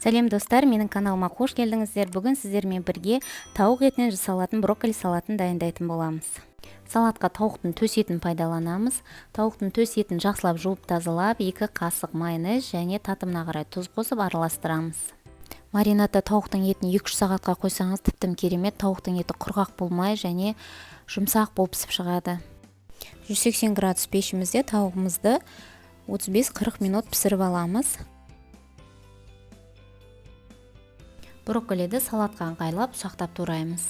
Сәлем достар, менің каналыма қош келдіңіздер. Бүгін сіздермен бірге тауық етінен жасалатын брокколи салатын дайындайтын боламыз. Салатқа тауықтың төс етін пайдаланамыз. Тауықтың төс етін жақсылап жуып тазалап, 2 қасық майонез және татымына қарай тұз қосып араластырамыз. Маринадта тауықтың етін 2-3 сағатқа қойсаңыз тіптім керемет. Тауықтың еті құрғақ болмай және жұмсақ болып пісіп шығады. 180 градус пешімізде тауығымызды 35-40 минут пісіріп аламыз. Брокколиді салатқа ыңғайлап ұсақтап тураймыз.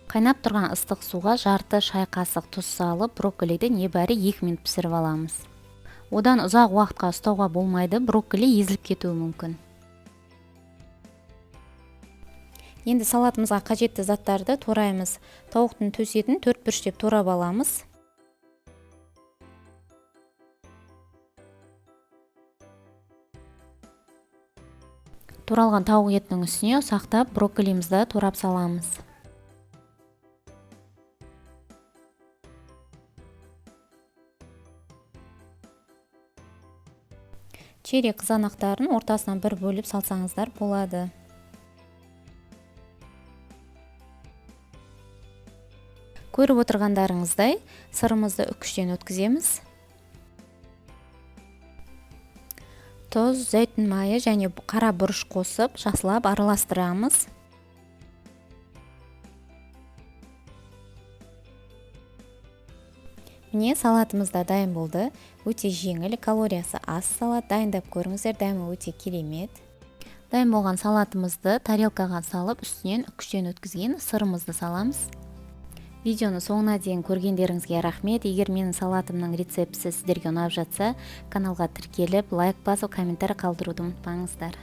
Қайнап тұрған ыстық суға жарты шай қасық тұз салып, брокколиді небәрі 2 минут пісіріп аламыз. Одан ұзақ уақытқа ұстауға болмайды, брокколи езіліп кетуі мүмкін. Енді салатымызға қажетті заттарды тураймыз. Тауықтың төс етін 4 бүріштеп турап аламыз. Туралған тауық етінің үстіне ұсақтап брокколимізді турап саламыз. Черек қызанақтарын ортасынан бір бөліп салсаңыздар болады. Көріп отырғандарыңыздай сырымызды үкіштен өткіземіз. Тұз, зәйтүн майы және қара бұрыш қосып, жақсылап араластырамыз. Міне салатымыз да дайын болды. Өте жеңіл, калориясы аз салат. Дайындап көріңіздер, дәмі өте керемет. Дайын болған салатымызды тарелкаға салып, үстінен үкіштен өткізген сырымызды саламыз. Видеоны соңына дейін көргендеріңізге рахмет. Егер менің салатымның рецептісі сіздерге ұнап жатса, каналға тіркеліп, лайк басып, комментарий қалдыруды ұмытпаңыздар.